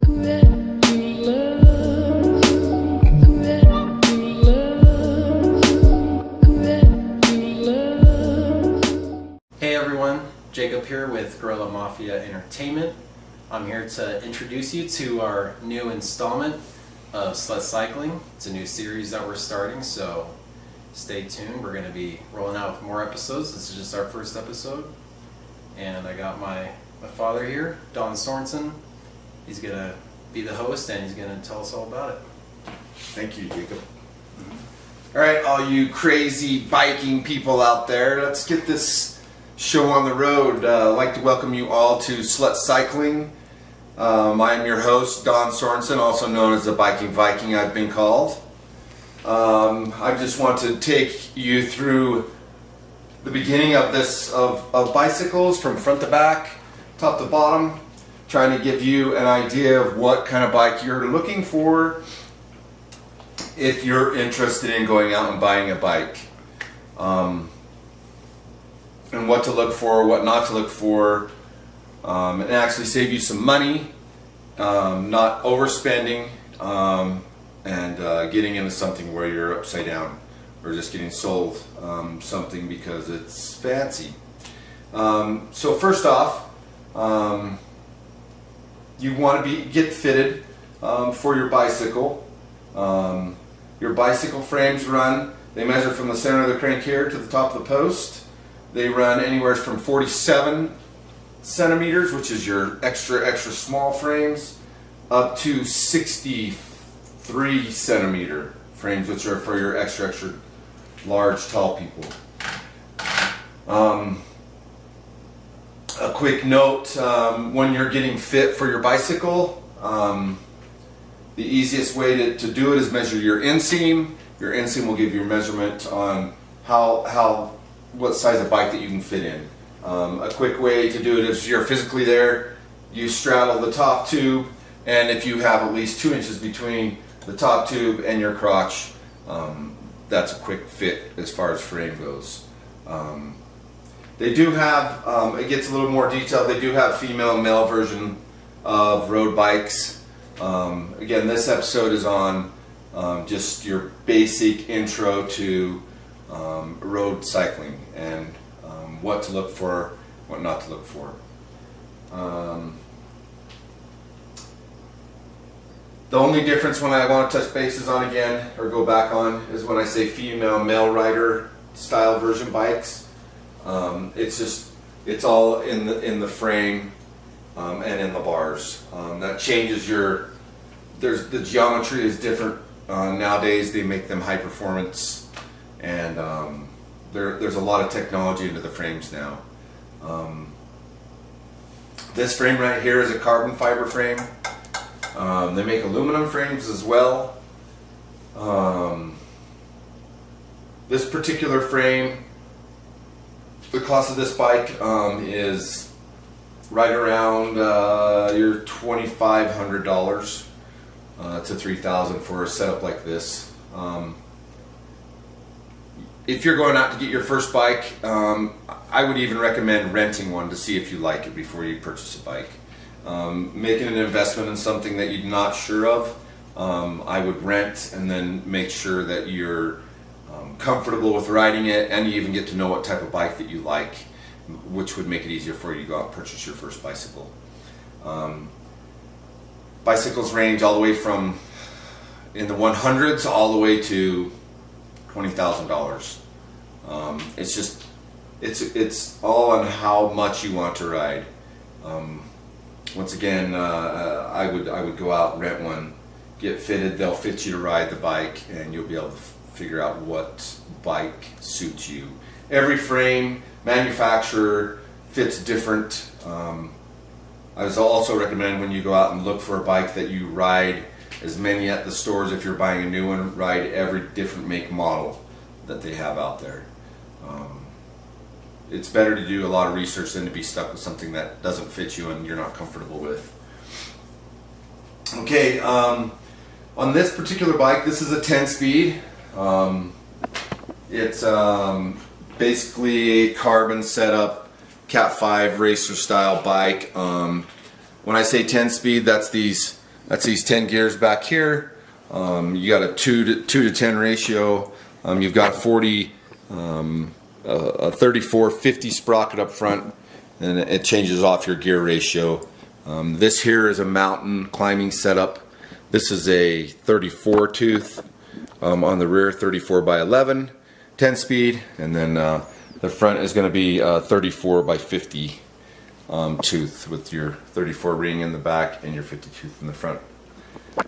Hey everyone, Jacob here with Gorilla Mafia Entertainment. I'm here to introduce you to our new installment of Slut Cycling. It's a new series that we're starting, so stay tuned. We're going to be rolling out with more episodes. This is just our first episode. And I got my father here, Don Sorensen. He's going to be the host and he's going to tell us all about it. Thank you, Jacob. All right, all you crazy biking people out there, let's get this show on the road. I'd like to welcome you all to Slut Cycling. I am your host, Don Sorensen, also known as the Biking Viking, I've been called. I just want to take you through the beginning of this of bicycles from front to back, top to bottom, trying to give you an idea of what kind of bike you're looking for if you're interested in going out and buying a bike. And what to look for, what not to look for, and actually save you some money, not overspending, and getting into something where you're upside down or just getting sold something because it's fancy. So first off, you want to get fitted for your bicycle. Your bicycle frames they measure from the center of the crank here to the top of the post. They run anywhere from 47 centimeters, which is your extra small frames, up to 63 centimeter frames, which are for your extra large, tall people. A quick note, when you're getting fit for your bicycle, the easiest way to do it is measure your inseam. Your inseam will give you a measurement on what size of bike that you can fit in. A quick way to do it is you're physically there, you straddle the top tube, and if you have at least 2 inches between the top tube and your crotch, that's a quick fit as far as frame goes. They do have, it gets a little more detailed, they do have female and male version of road bikes. Again, this episode is on just your basic intro to road cycling and what to look for, what not to look for. The only difference when I want to touch bases on again or go back on is when I say female male rider style version bikes. It's all in the frame and in the bars. That changes the geometry is different. Nowadays they make them high performance, and there's a lot of technology into the frames now. This frame right here is a carbon fiber frame. They make aluminum frames as well. This particular frame, the cost of this bike is right around your $2,500 to $3,000 for a setup like this. If you're going out to get your first bike, I would even recommend renting one to see if you like it before you purchase a bike. Making an investment in something that you're not sure of, I would rent and then make sure that you're comfortable with riding it, and you even get to know what type of bike that you like, which would make it easier for you to go out and purchase your first bicycle. Bicycles range all the way from in the 100s all the way to $20,000. It's all on how much you want to ride. Once again, I would go out and rent one, get fitted. They'll fit you to ride the bike, and you'll be able to figure out what bike suits you. Every frame manufacturer fits different. I would also recommend when you go out and look for a bike that you ride as many at the stores. If you're buying a new one, ride every different make model that they have out there. It's better to do a lot of research than to be stuck with something that doesn't fit you and you're not comfortable with. Okay, on this particular bike, this is a 10-speed. It's basically a carbon setup, Cat 5 racer style bike. When I say 10-speed, that's these That's these 10 gears back here. You got a 2 to 10 ratio. You've got a 3450 sprocket up front, and it changes off your gear ratio. This here is a mountain climbing setup. This is a 34 tooth on the rear, 34 by 11, 10 speed, and then the front is going to be 34 by 50 tooth with your 34 ring in the back and your 50 tooth in the front.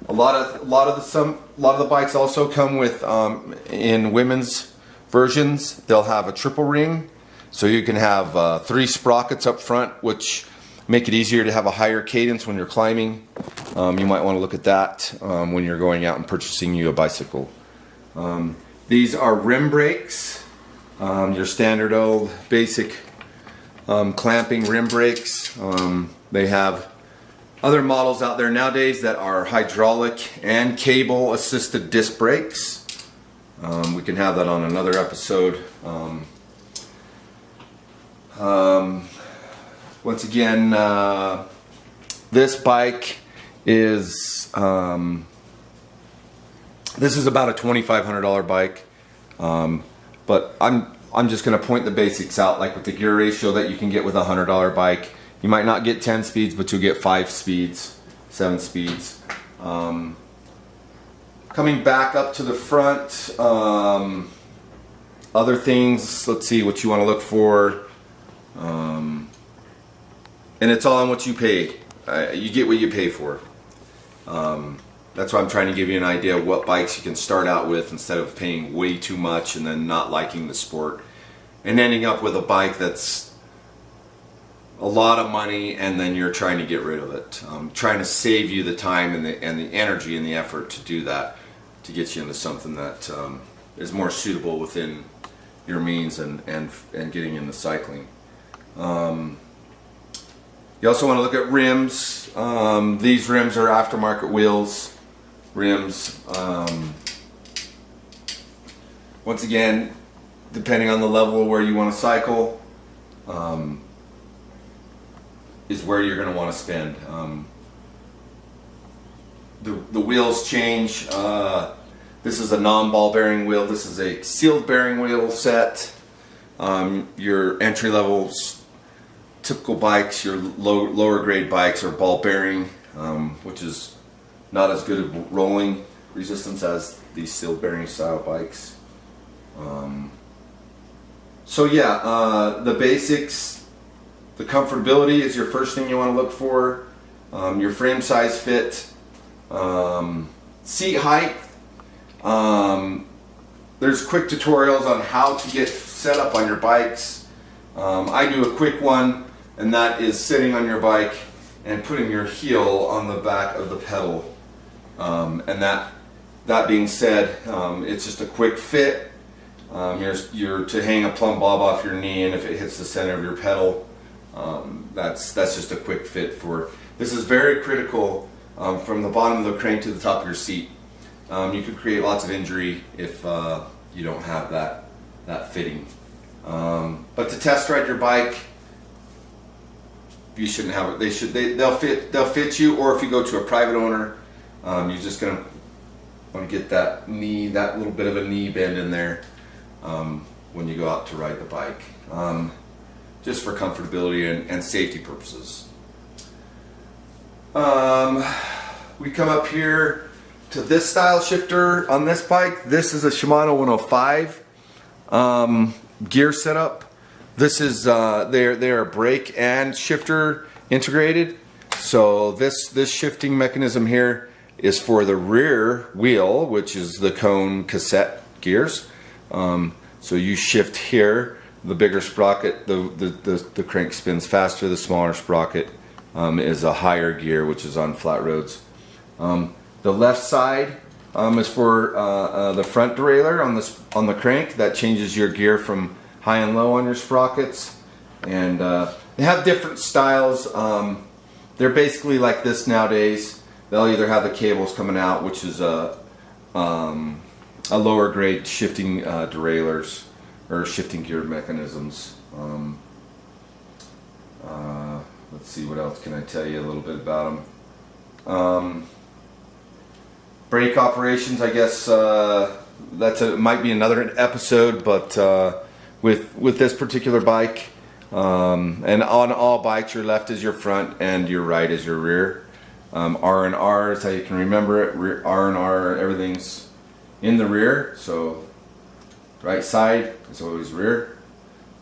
A lot of the bikes also come with in women's versions. They'll have a triple ring, so you can have 3 sprockets up front, which make it easier to have a higher cadence when you're climbing. You might want to look at that when you're going out and purchasing you a bicycle. These are rim brakes, your standard old basic clamping rim brakes. They have other models out there nowadays that are hydraulic and cable assisted disc brakes. We can have that on another episode. Once again, this bike is this is about a $2,500 bike, but I'm just going to point the basics out, like with the gear ratio that you can get with a $100 bike. You might not get 10 speeds, but you'll get 5 speeds, 7 speeds. Coming back up to the front, other things, let's see what you want to look for. And it's all on what you pay. You get what you pay for. That's why I'm trying to give you an idea of what bikes you can start out with instead of paying way too much and then not liking the sport and ending up with a bike that's a lot of money and then you're trying to get rid of it. Trying to save you the time and the energy and the effort to do that, to get you into something that is more suitable within your means and getting into cycling. You also want to look at rims. These rims are aftermarket wheels rims. Once again, depending on the level of where you want to cycle, is where you're going to want to spend. The wheels change. This is a non-ball bearing wheel. This is a sealed bearing wheel set. Your entry levels, typical bikes, your lower grade bikes are ball bearing, which is not as good at rolling resistance as these sealed bearing style bikes. So yeah, the basics, the comfortability is your first thing you want to look for. Your frame size fit, seat height. There's quick tutorials on how to get set up on your bikes. I do a quick one, and that is sitting on your bike and putting your heel on the back of the pedal. And that being said, it's just a quick fit. You're to hang a plumb bob off your knee, and if it hits the center of your pedal, that's just a quick fit for. This is very critical from the bottom of the crank to the top of your seat. You could create lots of injury if you don't have that fitting. But to test ride your bike, you shouldn't have it. They'll fit you, or if you go to a private owner, you're just gonna want to get that little bit of a knee bend in there when you go out to ride the bike, just for comfortability and safety purposes. We come up here to this style shifter on this bike. This is a Shimano 105 gear setup. This is they're brake and shifter integrated. So this shifting mechanism here is for the rear wheel, which is the cone cassette gears. So you shift here. The bigger sprocket, the crank spins faster. The smaller sprocket is a higher gear, which is on flat roads. The left side is for the front derailleur on the crank. That changes your gear from high and low on your sprockets. And they have different styles. They're basically like this nowadays. They'll either have the cables coming out, which is a lower grade shifting derailleurs or shifting gear mechanisms. Let's see, what else can I tell you a little bit about them. Brake operations, I guess might be another episode, but with this particular bike, and on all bikes, your left is your front and your right is your rear. R and R is how you can remember it. R and R, everything's in the rear, so right side is always rear,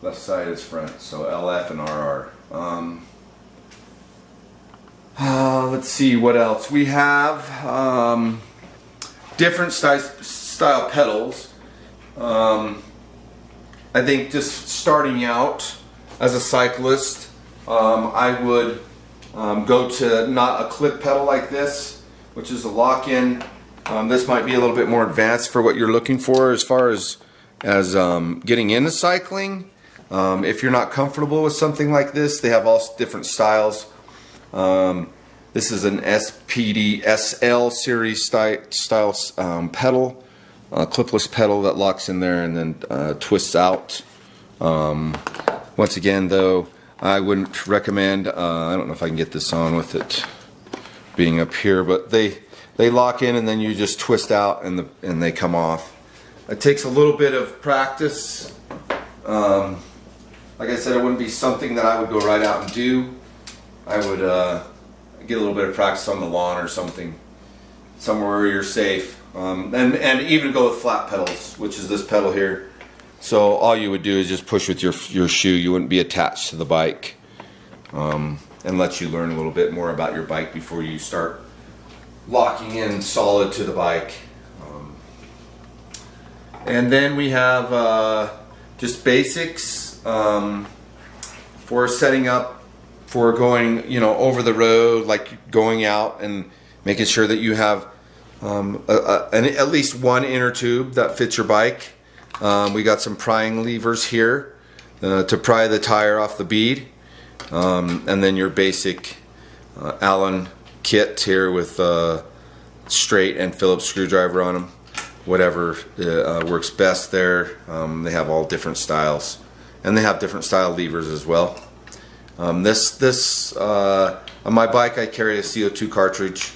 left side is front, so LF and RR. Let's see what else we have. Different style pedals. I think just starting out as a cyclist, I would go to not a clip pedal like this, which is a lock-in. This might be a little bit more advanced for what you're looking for as far as getting into cycling. If you're not comfortable with something like this, they have all different styles. This is an SPD SL series style pedal, clipless pedal that locks in there and then twists out. Once again, though, I wouldn't recommend. I don't know if I can get this on with it being up here, but they lock in and then you just twist out and they come off. It takes a little bit of practice. Like I said, it wouldn't be something that I would go right out and do. I would get a little bit of practice on the lawn or something, somewhere where you're safe, and even go with flat pedals, which is this pedal here. So all you would do is just push with your shoe. You wouldn't be attached to the bike, and let you learn a little bit more about your bike before you start locking in solid to the bike. And then we have just basics for setting up for going, over the road, like going out and making sure that you have at least one inner tube that fits your bike. We got some prying levers here to pry the tire off the bead, and then your basic Allen kit here with straight and Phillips screwdriver on them. Whatever works best there. They have all different styles, and they have different style levers as well. On my bike, I carry a CO2 cartridge.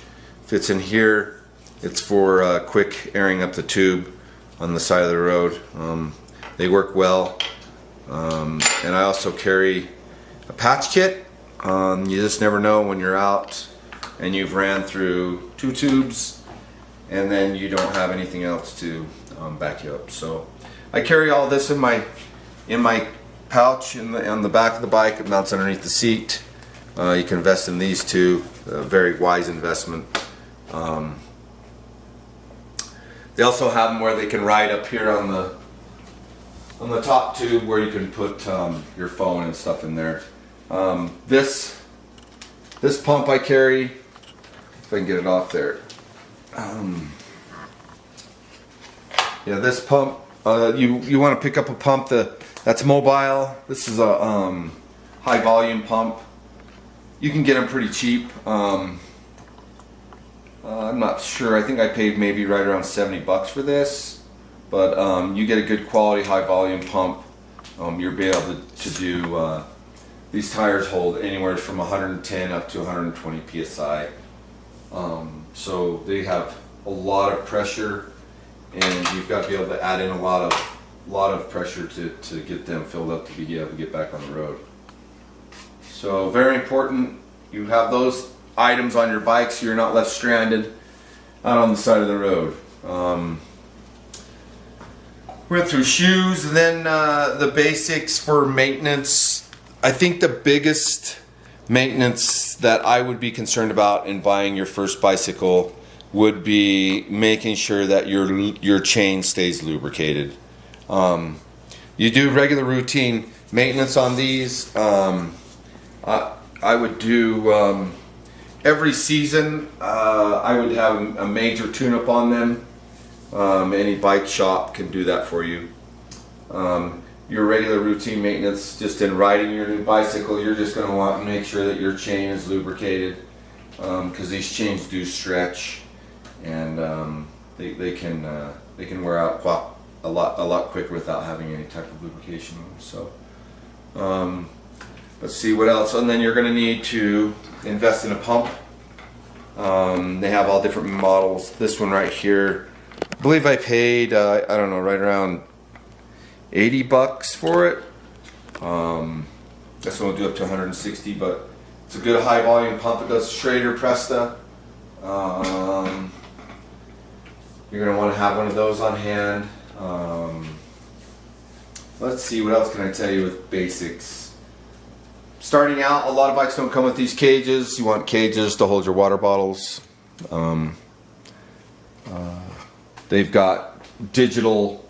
Fits in here. It's for quick airing up the tube on the side of the road. They work well. And I also carry a patch kit. You just never know when you're out and you've ran through 2 tubes and then you don't have anything else to back you up. So I carry all this in my pouch on the back of the bike. It mounts underneath the seat. You can invest in these two. A very wise investment. They also have them where they can ride up here on the top tube, where you can put your phone and stuff in there. This pump I carry, if I can get it off there. Yeah, this pump. You want to pick up a pump that's mobile. This is a high volume pump. You can get them pretty cheap. I'm not sure. I think I paid maybe right around $70 for this, but you get a good quality high volume pump. You'll be able to do. These tires hold anywhere from 110 up to 120 psi. So they have a lot of pressure, and you've got to be able to add in a lot of pressure to get them filled up to be able to get back on the road. So very important, you have those items on your bike so you're not left stranded out on the side of the road. Went through shoes, and then the basics for maintenance. I think the biggest maintenance that I would be concerned about in buying your first bicycle would be making sure that your chain stays lubricated. You do regular routine maintenance on these. I would do every season. I would have a major tune-up on them. Any bike shop can do that for you. Your regular routine maintenance, just in riding your new bicycle, you're just going to want to make sure that your chain is lubricated, because these chains do stretch, and they can wear out a lot quicker without having any type of lubrication on them. So let's see what else. And then you're going to need to invest in a pump. They have all different models. This one right here, I believe I paid, I don't know, right around $80 for it. This one will do up to 160, but it's a good high volume pump. It does Schrader Presta. You're going to want to have one of those on hand. Let's see, what else can I tell you with basics? Starting out, a lot of bikes don't come with these cages. You want cages to hold your water bottles. They've got digital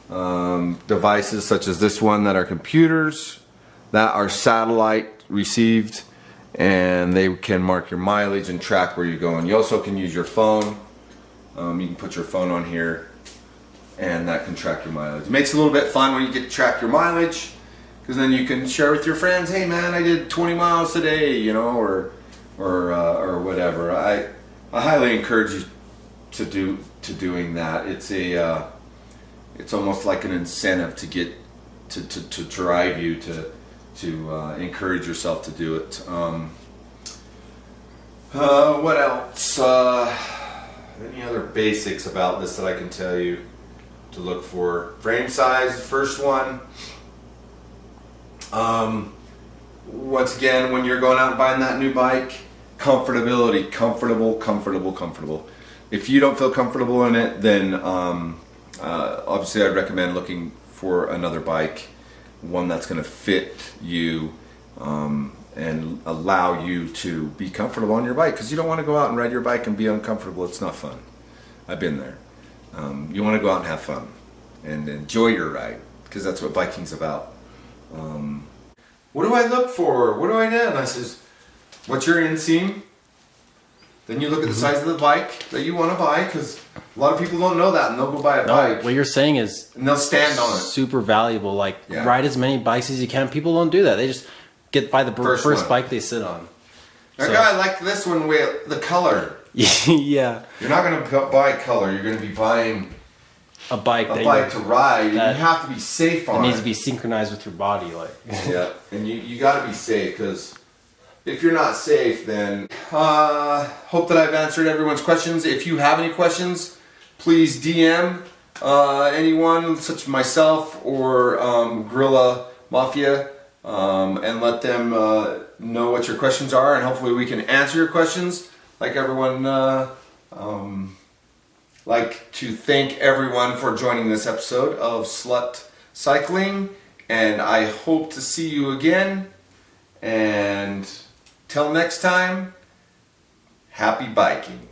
devices such as this one that are computers that are satellite received, and they can mark your mileage and track where you're going. You also can use your phone. You can put your phone on here and that can track your mileage. It makes it a little bit fun when you get to track your mileage, because then you can share with your friends, hey man, I did 20 miles today, you know, or whatever. I highly encourage you to doing that. It's almost like an incentive to get to drive you to encourage yourself to do it. What else? Any other basics about this that I can tell you to look for? Frame size, the first one. Once again, when you're going out and buying that new bike, comfortability, comfortable. If you don't feel comfortable in it, then obviously I'd recommend looking for another bike, one that's going to fit you and allow you to be comfortable on your bike, because you don't want to go out and ride your bike and be uncomfortable. It's not fun. I've been there. You want to go out and have fun and enjoy your ride, because that's what biking's about. What do I look for? What do I do? And I says, what's your inseam? Then you look at the size of the bike that you want to buy, because a lot of people don't know that, and they'll go buy a bike. What you're saying is, and they'll stand on it. Super valuable. Like, ride as many bikes as you can. People don't do that. They just get by the first bike they sit on. Okay, I like this one with the color. Yeah. You're not going to buy color. You're going to be buying a bike to ride. And you have to be safe on it. It needs to be synchronized with your body. Like. Yeah, and you got to be safe, because if you're not safe, then hope that I've answered everyone's questions. If you have any questions, please DM anyone, such as myself or Gorilla Mafia, and let them know what your questions are, and hopefully we can answer your questions. Like everyone, like to thank everyone for joining this episode of Slut Cycling, and I hope to see you again. And till next time, happy biking.